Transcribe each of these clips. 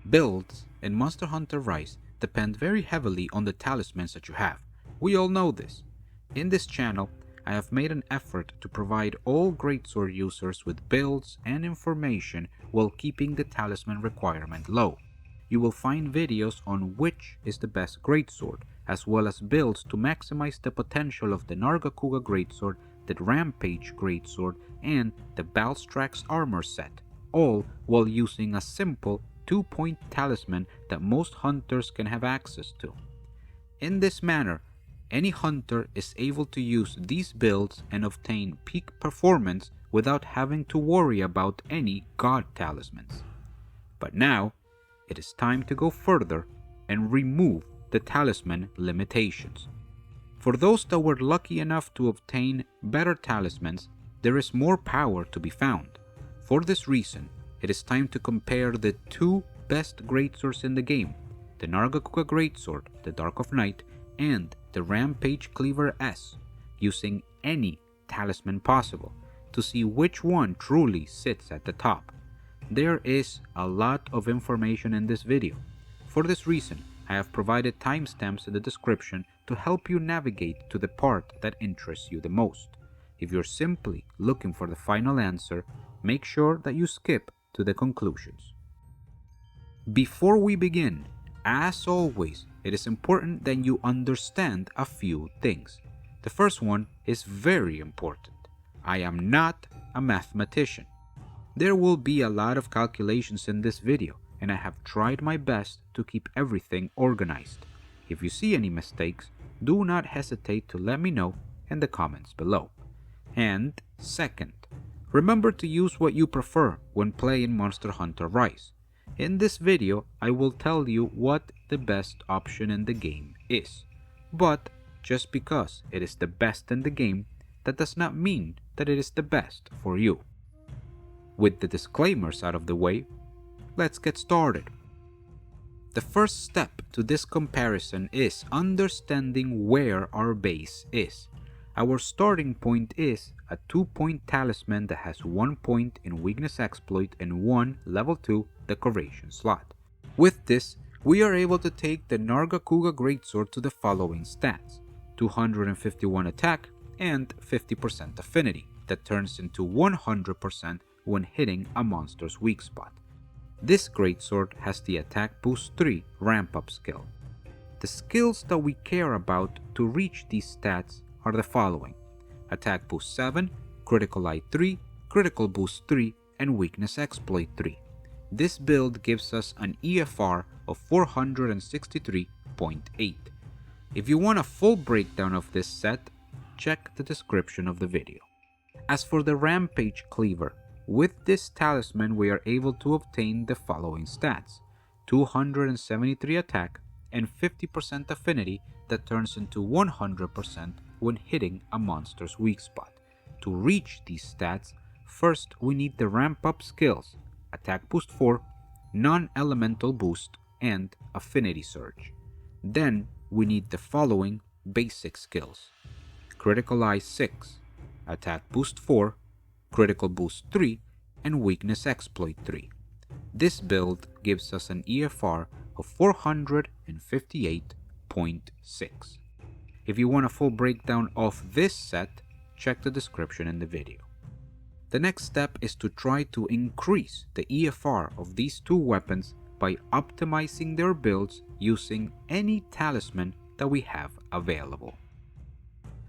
Builds in Monster Hunter Rise depend very heavily on the talismans that you have. We all know this. In this channel, I have made an effort to provide all Greatsword users with builds and information while keeping the talisman requirement low. You will find videos on which is the best Greatsword, as well as builds to maximize the potential of the Nargacuga Great Sword, the Rampage Great Sword, and the Balstrax armor set, all while using a simple 2-point talisman that most hunters can have access to. In this manner, any hunter is able to use these builds and obtain peak performance without having to worry about any GOD Talismans. But now, it is time to go further and remove the talisman limitations. For those that were lucky enough to obtain better talismans, there is more power to be found. For this reason, it is time to compare the two best greatswords in the game, the Nargacuga Great Sword, the Dark of Night, and the Rampage Cleaver S, using any talisman possible, to see which one truly sits at the top. There is a lot of information in this video. For this reason, I have provided timestamps in the description to help you navigate to the part that interests you the most. If you're simply looking for the final answer, make sure that you skip to the conclusions. Before we begin, as always, it is important that you understand a few things. The first one is very important. I am not a mathematician. There will be a lot of calculations in this video, and I have tried my best to keep everything organized. If you see any mistakes, do not hesitate to let me know in the comments below. And second, remember to use what you prefer when playing Monster Hunter Rise. In this video, I will tell you what the best option in the game is. But just because it is the best in the game, that does not mean that it is the best for you. With the disclaimers out of the way, let's get started. The first step to this comparison is understanding where our base is. Our starting point is a 2-point talisman that has 1 point in weakness exploit and 1 level 2 decoration slot. With this, we are able to take the Nargacuga Great Sword to the following stats: 251 attack and 50% affinity, that turns into 100% when hitting a monster's weak spot. This greatsword has the attack boost 3 ramp up skill. The skills that we care about to reach these stats are the following: attack boost 7, critical eye 3, critical boost 3, and weakness exploit 3. This build gives us an EFR of 463.8. If you want a full breakdown of this set, check the description of the video. As for the Rampage Cleaver, with this talisman we are able to obtain the following stats: 273 attack and 50% affinity, that turns into 100% when hitting a monster's weak spot. To reach these stats, first we need the ramp up skills: attack boost 4, non-elemental boost, and affinity surge. Then we need the following basic skills: critical eye 6, attack boost 4, critical boost 3, and weakness exploit 3. This build gives us an EFR of 458.6. If you want a full breakdown of this set, check the description in the video. The next step is to try to increase the EFR of these two weapons by optimizing their builds using any talisman that we have available.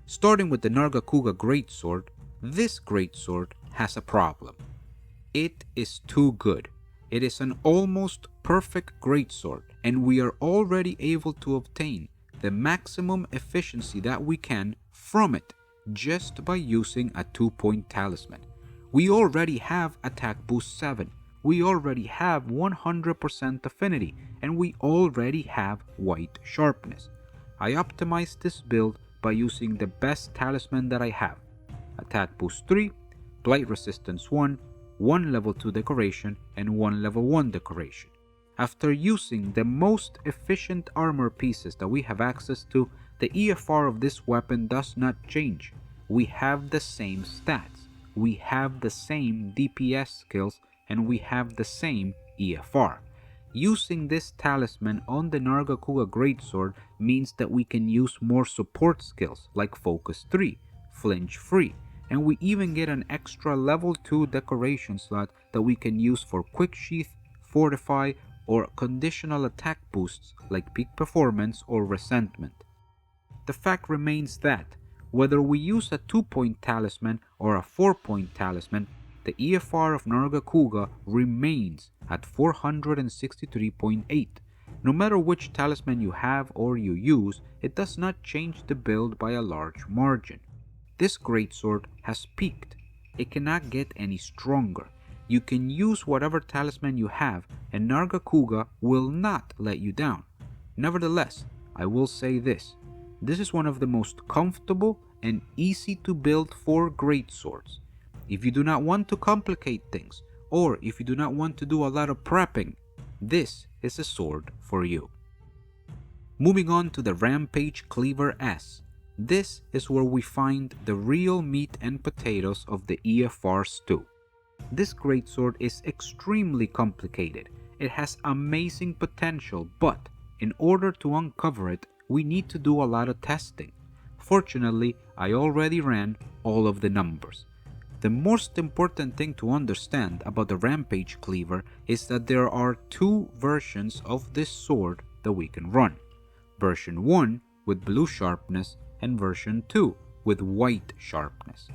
Starting with the Nargacuga Great Sword, this Great Sword has a problem. It is too good. It is an almost perfect greatsword, and we are already able to obtain the maximum efficiency that we can from it just by using a 2-point talisman. We already have attack boost 7, we already have 100% affinity, and we already have white sharpness. I optimized this build by using the best talisman that I have: attack boost 3, blight resistance 1, 1 level 2 decoration, and 1 level 1 decoration. After using the most efficient armor pieces that we have access to, the EFR of this weapon does not change. We have the same stats, we have the same DPS skills, and we have the same EFR. Using this talisman on the Nargacuga Great Sword means that we can use more support skills like Focus 3, Flinch Free, and we even get an extra level 2 decoration slot that we can use for Quick Sheath, Fortify, or conditional attack boosts like Peak Performance or Resentment. The fact remains that, whether we use a 2-point talisman or a 4-point talisman, the EFR of Nargacuga remains at 463.8. No matter which talisman you have or you use, it does not change the build by a large margin. This greatsword has peaked. It cannot get any stronger. You can use whatever talisman you have, and Nargacuga will not let you down. Nevertheless, I will say this. This is one of the most comfortable and easy to build 4 greatswords. If you do not want to complicate things, or if you do not want to do a lot of prepping, this is a sword for you. Moving on to the Rampage Cleaver S. This is where we find the real meat and potatoes of the EFR stew. This greatsword is extremely complicated. It has amazing potential, but in order to uncover it, we need to do a lot of testing. Fortunately, I already ran all of the numbers. The most important thing to understand about the Rampage Cleaver is that there are 2 versions of this sword that we can run. Version 1 with blue sharpness and version 2 with white sharpness.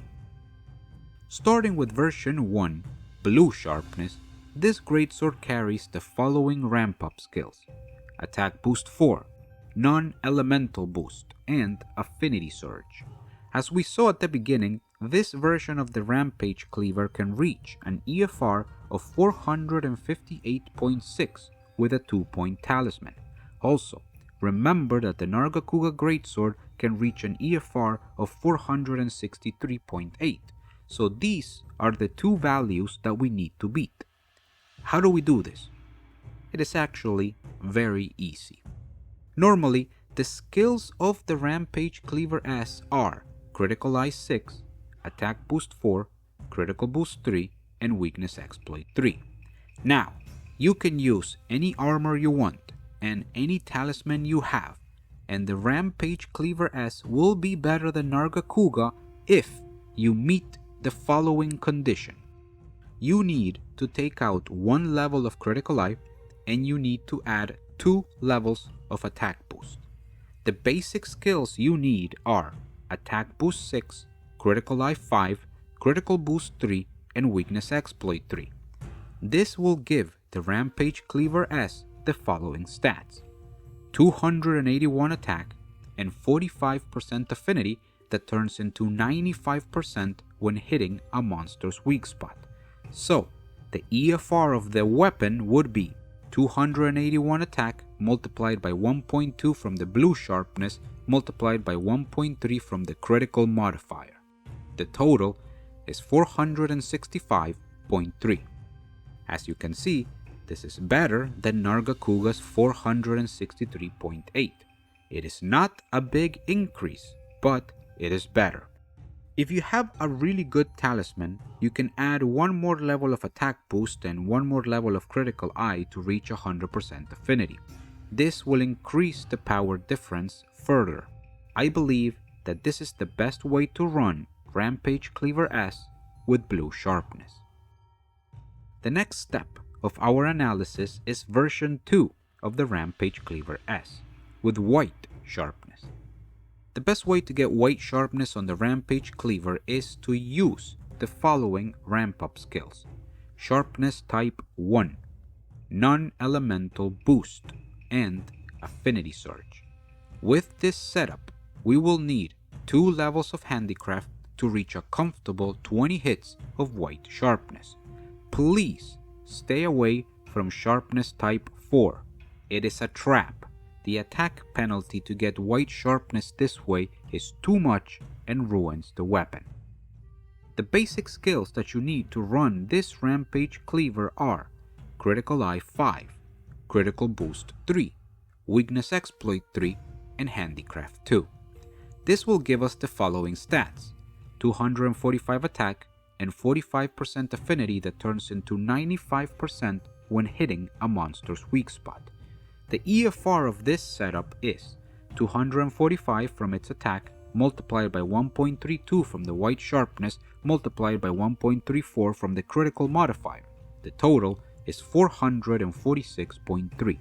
Starting with version 1, blue sharpness, this greatsword carries the following ramp-up skills: Attack Boost 4, Non-Elemental Boost, and Affinity Surge. As we saw at the beginning, this version of the Rampage Cleaver can reach an EFR of 458.6 with a 2-point talisman. Also, remember that the Nargacuga Great Sword can reach an EFR of 463.8, so these are the 2 values that we need to beat. How do we do this? It is actually very easy. Normally, the skills of the Rampage Cleaver S are Critical Eye 6, Attack Boost 4, Critical Boost 3, and Weakness Exploit 3. Now, you can use any armor you want and any talisman you have, and the Rampage Cleaver S will be better than Nargacuga if you meet the following condition. You need to take out 1 level of Critical Eye, and you need to add 2 levels of Attack Boost. The basic skills you need are Attack Boost 6, Critical Eye 5, Critical Boost 3, and Weakness Exploit 3. This will give the Rampage Cleaver S the following stats: 281 attack and 45% affinity that turns into 95% when hitting a monster's weak spot. So, the EFR of the weapon would be 281 attack multiplied by 1.2 from the blue sharpness multiplied by 1.3 from the critical modifier. The total is 465.3. As you can see, this is better than Nargacuga's 463.8. It is not a big increase, but it is better. If you have a really good talisman, you can add 1 more level of attack boost and 1 more level of critical eye to reach 100% affinity. This will increase the power difference further. I believe that this is the best way to run Rampage Cleaver S with blue sharpness. The next step of our analysis is version 2 of the Rampage Cleaver S with white sharpness. The best way to get white sharpness on the Rampage Cleaver is to use the following ramp-up skills: Sharpness Type 1, Non-Elemental Boost, and Affinity Surge. With this setup, we will need 2 levels of Handicraft to reach a comfortable 20 hits of white sharpness. Please stay away from Sharpness Type 4. It is a trap. The attack penalty to get white sharpness this way is too much and ruins the weapon. The basic skills that you need to run this Rampage Cleaver are Critical Eye 5, Critical Boost 3, Weakness Exploit 3, and Handicraft 2. This will give us the following stats: 245 attack and 45% affinity that turns into 95% when hitting a monster's weak spot. The EFR of this setup is 245 from its attack, multiplied by 1.32 from the white sharpness, multiplied by 1.34 from the critical modifier. The total is 446.3.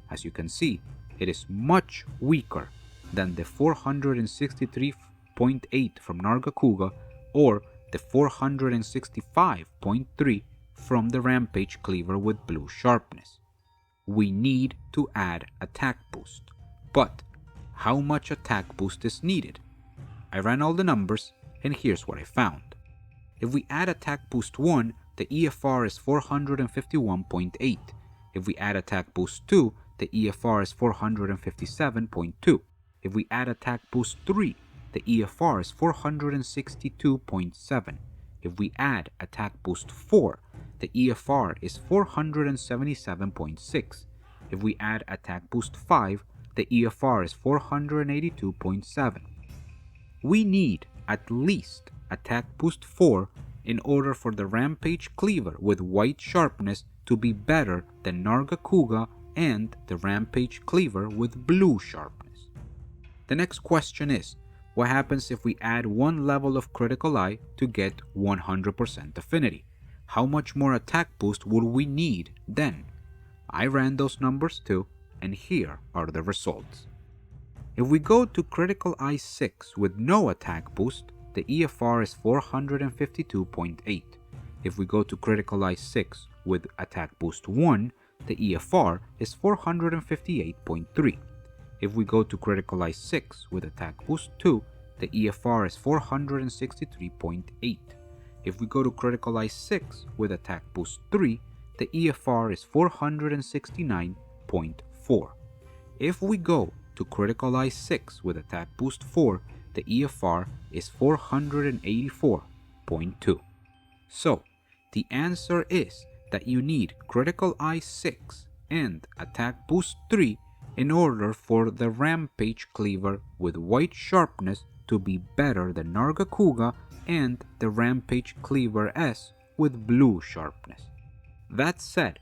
As you can see, it is much weaker than the 463.8 from Nargacuga or the 465.3 from the Rampage Cleaver with blue sharpness. We need to add attack boost, but how much attack boost is needed? I ran all the numbers and here's what I found. If we add attack boost 1, the EFR is 451.8. If we add attack boost 2, the EFR is 457.2. If we add attack boost 3, the EFR is 462.7. If we add attack boost 4, the EFR is 477.6. If we add attack boost 5, the EFR is 482.7. We need at least attack boost 4 in order for the Rampage Cleaver with white sharpness to be better than Nargacuga and the Rampage Cleaver with blue sharpness. The next question is, what happens if we add one level of critical eye to get 100% affinity? How much more attack boost would we need then? I ran those numbers too, and here are the results. If we go to critical eye 6 with no attack boost, the EFR is 452.8. If we go to critical eye 6 with attack boost 1, the EFR is 458.3. If we go to critical eye 6 with attack boost 2, the EFR is 463.8. If we go to critical eye 6 with attack boost 3, the EFR is 469.4. If we go to critical eye 6 with attack boost 4, the EFR is 484.2. So, the answer is that you need critical eye 6 and attack boost 3 in order for the Rampage Cleaver with white sharpness to be better than Nargacuga and the Rampage Cleaver S with blue sharpness. That said,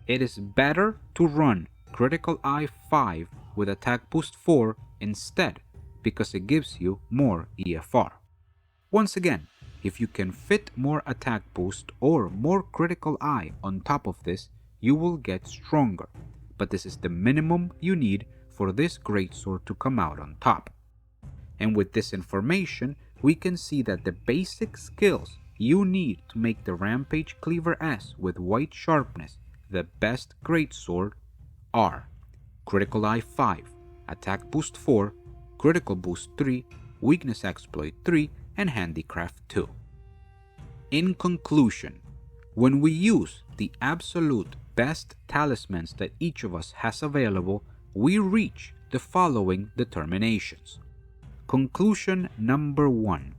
it is better to run critical eye 5 with attack boost 4 instead because it gives you more EFR. Once again, if you can fit more attack boost or more critical eye on top of this, you will get stronger, but this is the minimum you need for this greatsword to come out on top. And with this information, we can see that the basic skills you need to make the Rampage Cleaver S with white sharpness the best greatsword are critical eye 5, attack boost 4, critical boost 3, weakness exploit 3, and handicraft 2. In conclusion, when we use the absolute best talismans that each of us has available, we reach the following determinations. Conclusion number 1.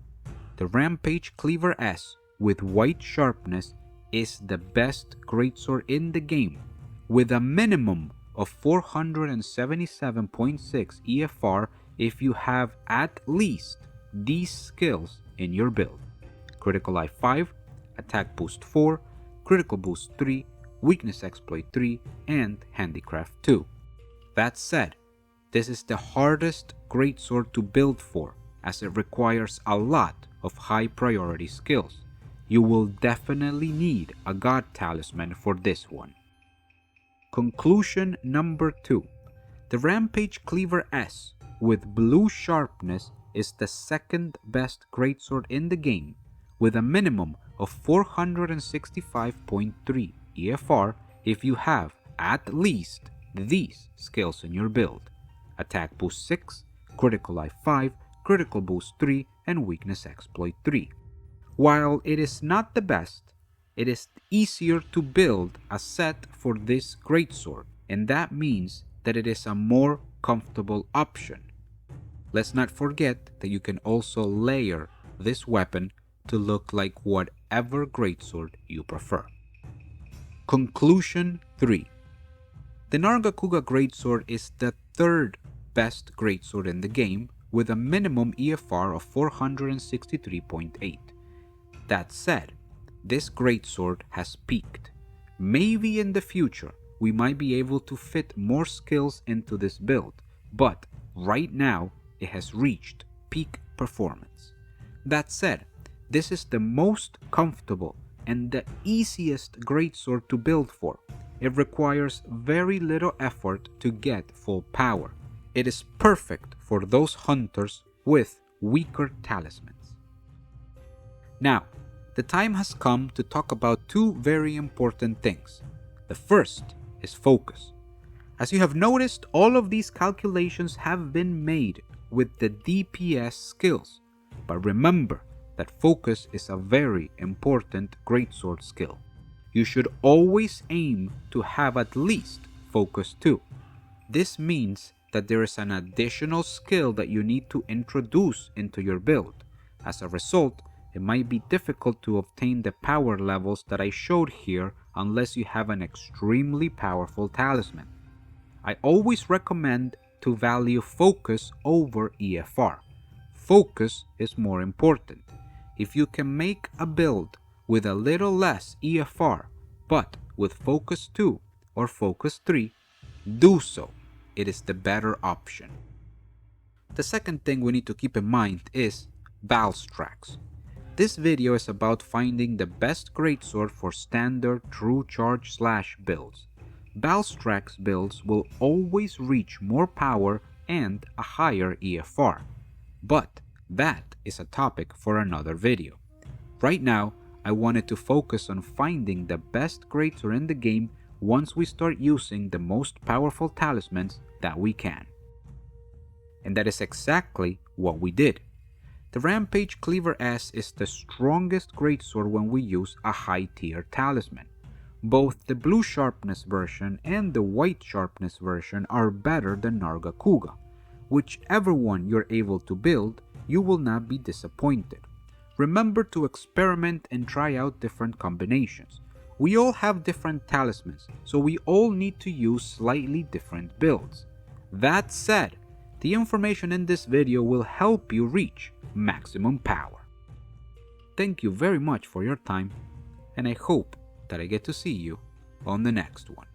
The Rampage Cleaver S with white sharpness is the best greatsword in the game, with a minimum of 477.6 EFR if you have at least these skills in your build. Critical eye 5, attack boost 4, critical boost 3, weakness exploit 3, and handicraft 2. That said, this is the hardest greatsword to build for, as it requires a lot of high priority skills. You will definitely need a God Talisman for this one. Conclusion number 2. The Rampage Cleaver S with blue sharpness is the second best greatsword in the game, with a minimum of 465.3 EFR if you have at least these skills in your build: attack boost 6, critical eye 5, critical boost 3, and weakness exploit 3. While it is not the best, it is easier to build a set for this greatsword, and that means that it is a more comfortable option. Let's not forget that you can also layer this weapon to look like whatever greatsword you prefer. Conclusion 3. The Nargacuga Great Sword is the third best greatsword in the game, with a minimum EFR of 463.8. That said, this greatsword has peaked, Maybe in the future we might be able to fit more skills into this build, but right now it has reached peak performance. That said, this is the most comfortable and the easiest greatsword to build for. It requires very little effort to get full power. It is perfect for those hunters with weaker talismans. Now, the time has come to talk about two very important things. The first is focus. As you have noticed, all of these calculations have been made with the DPS skills, but remember that focus is a very important greatsword skill. You should always aim to have at least focus 2. This means that there is an additional skill that you need to introduce into your build. As a result, it might be difficult to obtain the power levels that I showed here unless you have an extremely powerful talisman. I always recommend to value focus over EFR. Focus is more important. If you can make a build with a little less EFR, but with focus 2 or focus 3, do so. It is the better option. The second thing we need to keep in mind is balance tracks. This video is about finding the best greatsword for standard true charge slash builds. Balstrax builds will always reach more power and a higher EFR, but that is a topic for another video. Right now, I wanted to focus on finding the best greatsword in the game once we start using the most powerful talismans that we can. And that is exactly what we did. The Rampage Cleaver S is the strongest greatsword when we use a high tier talisman. Both the blue Sharpness version and the white Sharpness version are better than Nargacuga. Whichever one you're able to build, you will not be disappointed. Remember to experiment and try out different combinations. We all have different talismans, so we all need to use slightly different builds. That said, the information in this video will help you reach maximum power. Thank you very much for your time, and I hope that I get to see you on the next one.